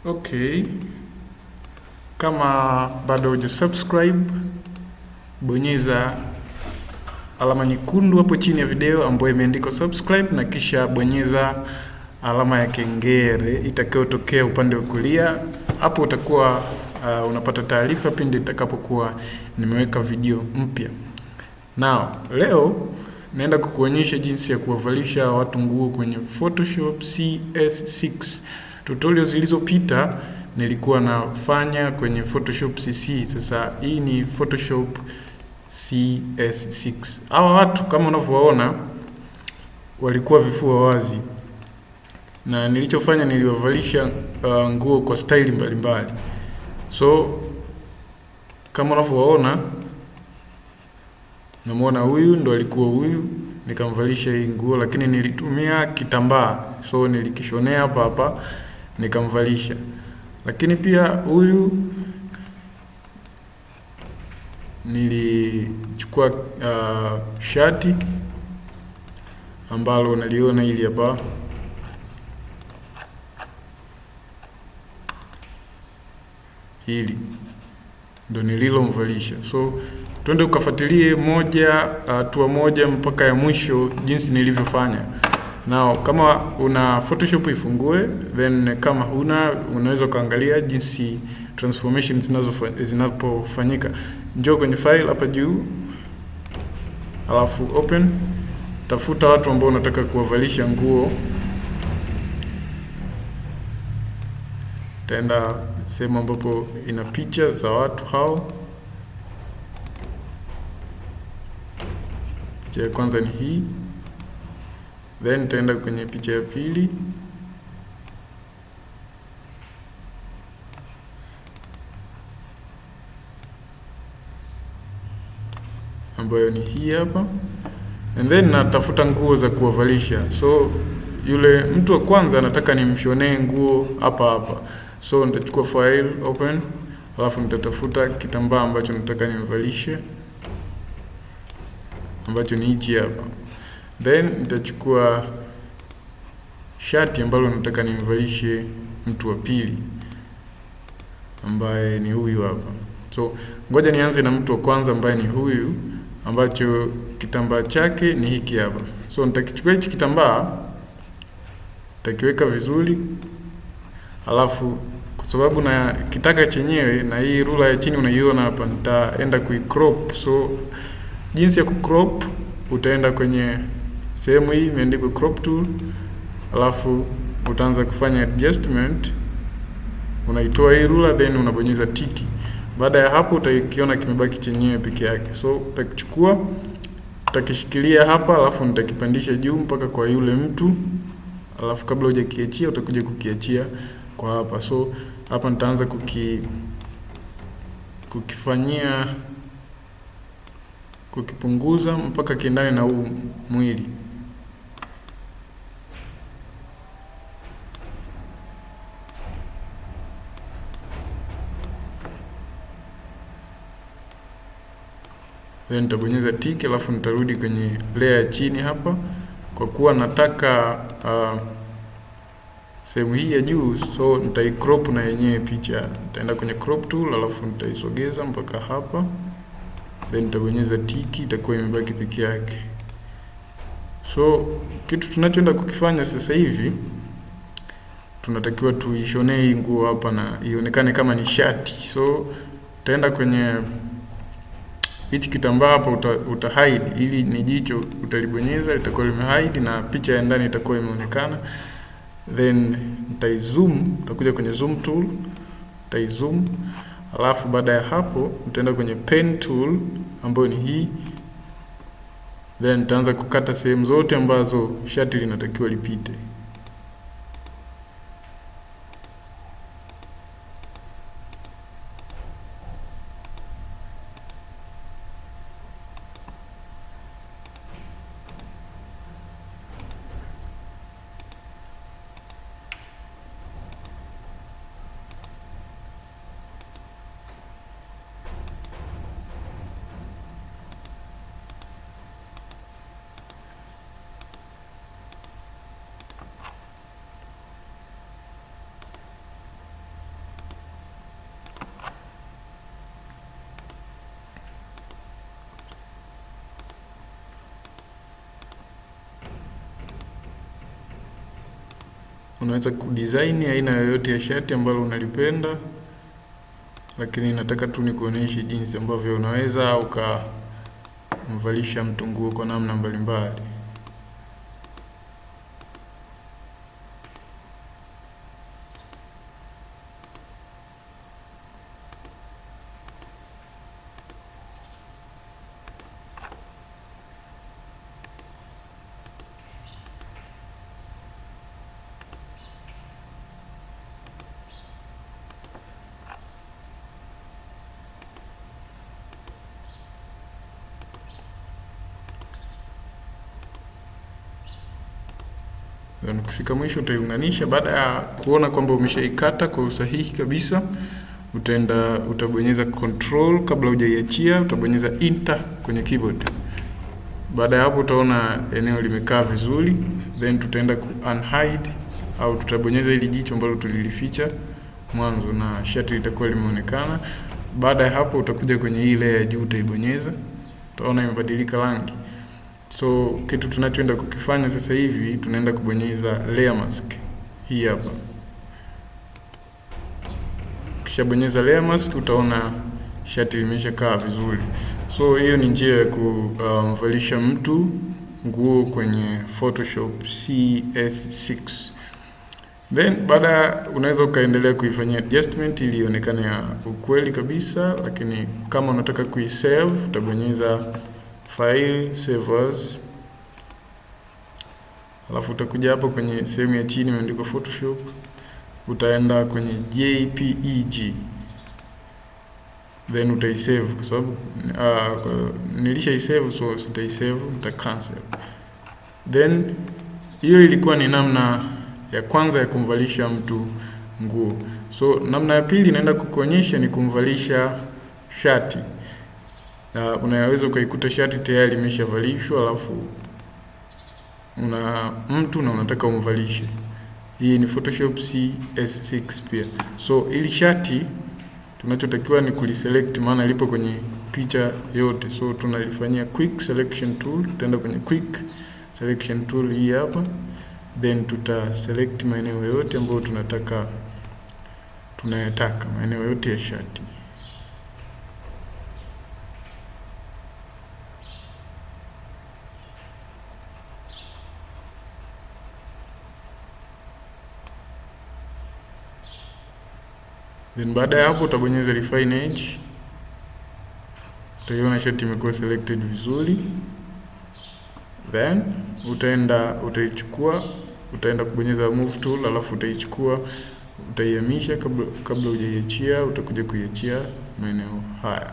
Okay, kama bado hujasubscribe, bonyeza alama nyekundu hapo chini ya video ambayo imeandikwa subscribe, na kisha bonyeza alama ya kengele itakayotokea upande wa kulia. Hapo utakuwa unapata taarifa pindi itakapokuwa nimeweka video mpya. Now, leo naenda kukuonyesha jinsi ya kuwavalisha watu nguo kwenye Photoshop CS6. Tutorials zilizopita nilikuwa nafanya kwenye Photoshop CC. Sasa hii ni Photoshop CS6. Hawa watu kama unavyowaona walikuwa vifua wazi, na nilichofanya niliwavalisha nguo kwa style mbalimbali. So kama unavyowaona, namuona huyu ndo alikuwa huyu, nikamvalisha hii nguo, lakini nilitumia kitambaa, so nilikishonea hapa nikamvalisha. Lakini pia huyu nilichukua shati ambalo unaliona hili hapa, hili ndo nililomvalisha. So twende ukafuatilie hatua moja mpaka ya mwisho jinsi nilivyofanya. Now, kama una Photoshop ifungue, then kama unaweza kaangalia jinsi transformations zinapofanyika. Njoo kwenye file hapa juu, alafu open, tafuta watu ambao unataka kuwavalisha nguo. Taenda sehemu ambapo ina picha za watu hao. Picha ya kwanza ni hii. Then taenda kwenye picha ya pili. Ambayo ni hii hapa. And then natafuta nguo za kuwavalisha. So yule mtu wa kwanza nataka nimshonee nguo hapa. So nitachukua file, open, alafu nitatafuta kitambaa ambacho nataka nimvalishe, ambacho ni hichi hapa. Then nitachukua shati ambalo nataka nimvalishe mtu wa pili, ambaye ni huyu hapa. So ngoja nianze na mtu wa kwanza ambaye ni huyu, ambacho kitambaa chake ni hiki hapa. So nitakichukua hichi kitambaa, nitakiweka vizuri, alafu kwa sababu na kitaka chenyewe na hii rula ya chini unaiona hapa, nitaenda kuicrop. So jinsi ya kucrop, utaenda kwenye sehemu hii imeandikwa crop tool, alafu utaanza kufanya adjustment. Unaitoa hii rula, then unabonyeza tiki. Baada ya hapo utakiona kimebaki chenyewe peke yake. So utakichukua, utakishikilia hapa, alafu nitakipandisha juu mpaka kwa yule mtu. Alafu kabla hujakiachia utakuja kukiachia kwa hapa. So hapa nitaanza kukipunguza mpaka kiendane na huu mwili. Then nitabonyeza tiki, alafu nitarudi kwenye layer ya chini hapa, kwa kuwa nataka sehemu hii ya juu. So nitaicrop na yenyewe picha. Nitaenda kwenye crop tool, alafu nitaisogeza mpaka hapa, then nitabonyeza tiki, itakuwa imebaki peke yake. So kitu tunachoenda kukifanya sasa hivi, tunatakiwa tuishonee hii nguo hapa na ionekane kama ni shati. So utaenda kwenye hichi kitambaa hapa, uta hide, ili ni jicho utalibonyeza, litakuwa limehide na picha ya ndani itakuwa imeonekana. Then nitaizoom, utakuja kwenye zoom tool, utaizoom. Alafu baada ya hapo utaenda kwenye pen tool ambayo ni hii. Then nitaanza kukata sehemu zote ambazo shati linatakiwa lipite. unaweza kudesign aina yoyote ya shati ambalo unalipenda, lakini nataka tu nikuonyeshe jinsi ambavyo unaweza ukamvalisha mtu nguo kwa namna mbalimbali. Ukifika mwisho utaiunganisha. Baada ya kuona kwamba umeshaikata kwa usahihi kabisa, utabonyeza control kabla hujaiachia, utabonyeza enter kwenye keyboard. Baada ya hapo utaona eneo limekaa vizuri, then tutaenda ku unhide au tutabonyeza ili jicho ambalo tulilificha mwanzo na shati litakuwa limeonekana. Baada ya hapo utakuja kwenye hii layer ya juu utaibonyeza, utaona imebadilika rangi. So kitu tunachoenda kukifanya sasa hivi, tunaenda kubonyeza layer mask hii hapa. Kisha bonyeza layer mask, utaona shati limeshakaa vizuri. So hiyo ni njia ya kumvalisha mtu nguo kwenye Photoshop CS6. Then baada unaweza ukaendelea kuifanyia adjustment ili ionekane ya ukweli kabisa, lakini kama unataka kuisave utabonyeza file, save as. Alafu utakuja hapo kwenye sehemu ya chini imeandikwa Photoshop, utaenda kwenye JPEG, then utaisave kwa sababu nilishaisave, so sitaisave, nita cancel. Then hiyo ilikuwa ni namna ya kwanza ya kumvalisha mtu nguo. So namna ya pili naenda kukuonyesha ni kumvalisha shati. Unaweza ukaikuta shati tayari imeshavalishwa, alafu una mtu na unataka umvalishe. Hii ni Photoshop CS6 pia. So ili shati tunachotakiwa ni kuliselect, maana lipo kwenye picha yote. So tunalifanyia quick selection tool, tutaenda kwenye quick selection tool hii hapa, then select maeneo yote ambayo tunayataka, maeneo yote ya shati. Then baada ya hapo utabonyeza refine edge. Utaiona shati imekuwa selected vizuri. Then utaenda kubonyeza move tool, alafu utaichukua, utaihamisha kabla hujaiachia, utakuja kuiachia maeneo haya.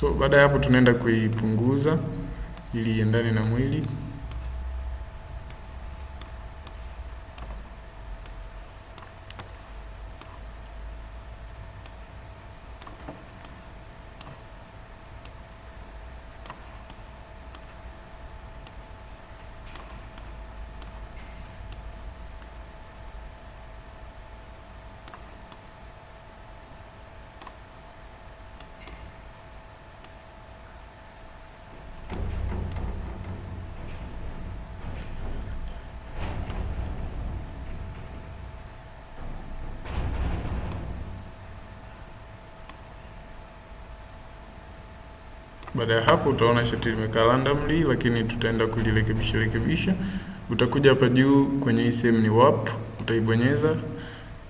So baada ya hapo tunaenda kuipunguza ili iendane na mwili. Baada ya hapo utaona shati limekaa randomly, lakini tutaenda kulirekebisha. Utakuja hapa juu kwenye hii sehemu ni warp, utaibonyeza,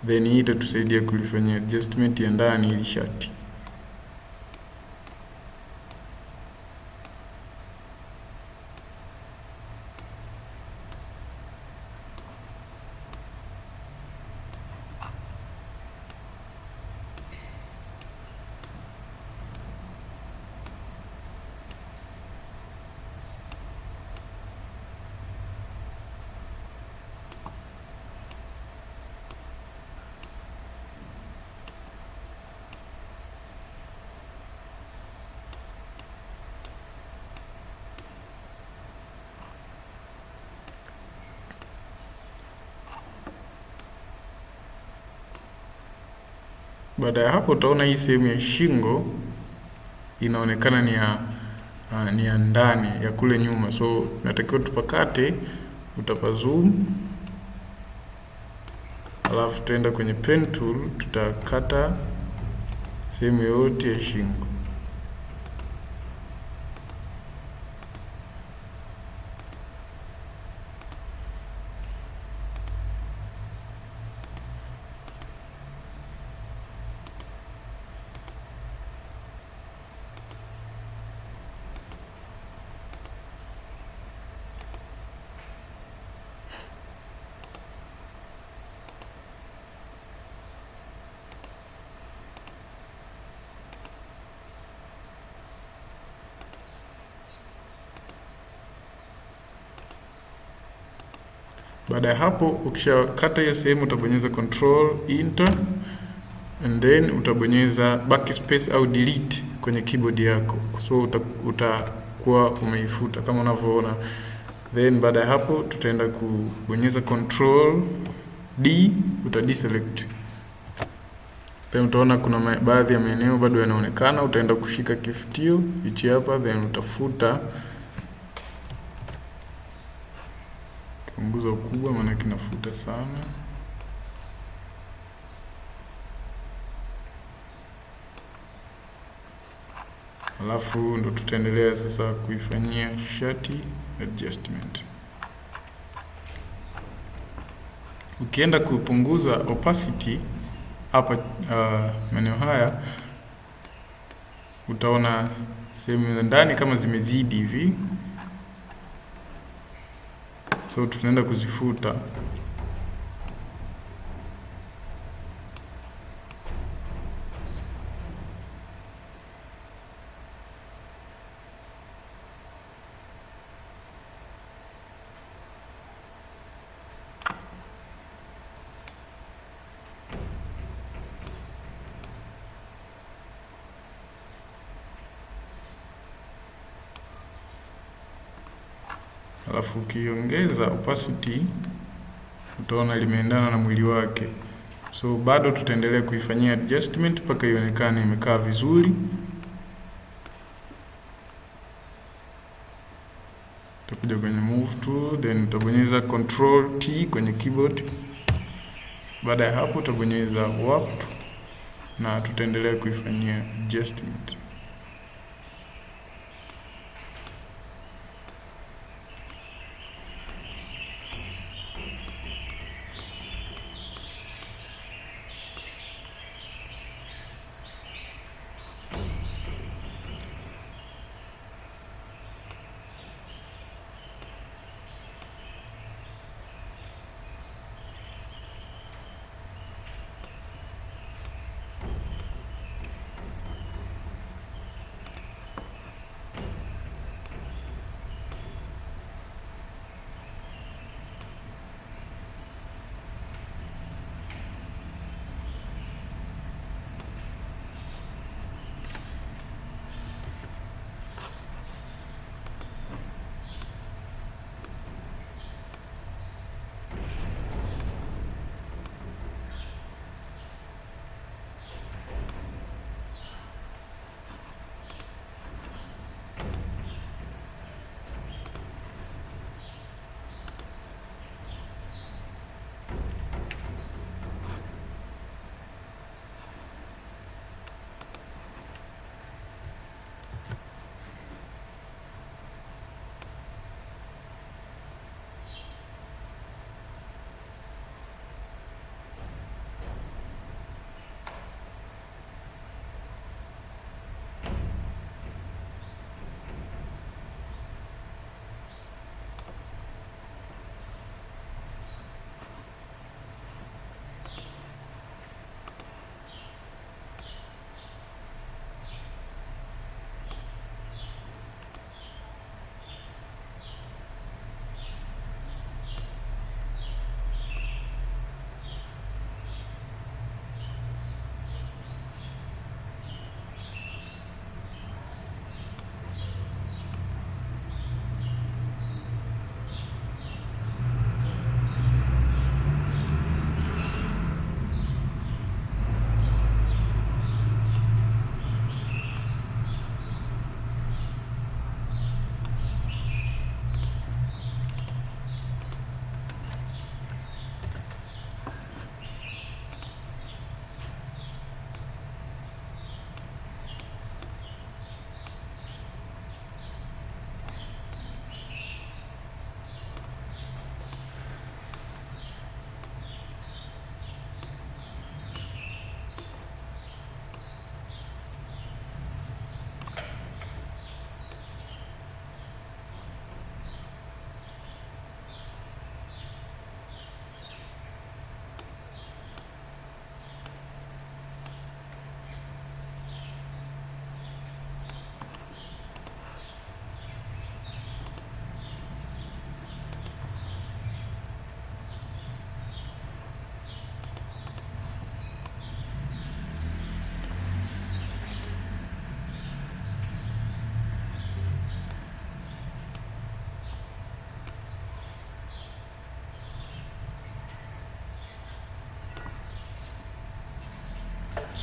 then hii itatusaidia kulifanyia adjustment ya ndani ili shati. Baada ya hapo utaona hii sehemu ya shingo inaonekana ni ya ndani ya kule nyuma, so natakiwa tupakate. Utapa zoom, alafu tutaenda kwenye pen tool, tutakata sehemu yote ya shingo. Baada ya hapo, ukishakata hiyo sehemu utabonyeza control enter and then utabonyeza backspace au delete kwenye keyboard yako. So utakuwa umeifuta kama unavyoona. Then baada ya hapo tutaenda kubonyeza control D, deselect. Then utaona kuna baadhi ya maeneo bado yanaonekana, utaenda kushika kifutio hichi hapa, then utafuta. Punguza ukubwa maana kinafuta sana. Alafu ndo tutaendelea sasa kuifanyia shati adjustment. Ukienda kupunguza opacity hapa maeneo haya, utaona sehemu za ndani kama zimezidi hivi. So tunaenda kuzifuta. Alafu ukiongeza opacity utaona limeendana na mwili wake. So bado tutaendelea kuifanyia adjustment mpaka ionekane imekaa vizuri. Utakuja kwenye move tool, then utabonyeza control T kwenye keyboard. Baada ya hapo utabonyeza warp na tutaendelea kuifanyia adjustment.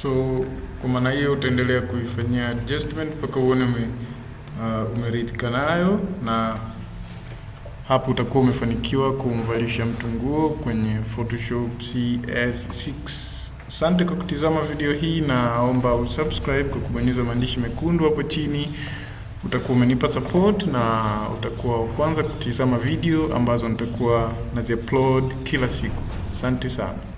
So kwa maana hiyo utaendelea kuifanyia adjustment mpaka uone umeridhika nayo, na hapo utakuwa umefanikiwa kumvalisha mtu nguo kwenye Photoshop CS6. Asante kwa kutizama video hii, na naomba usubscribe kwa kubonyeza maandishi mekundu hapo chini. Utakuwa umenipa support na utakuwa wa kwanza kutizama video ambazo nitakuwa nazi-upload kila siku. Asante sana.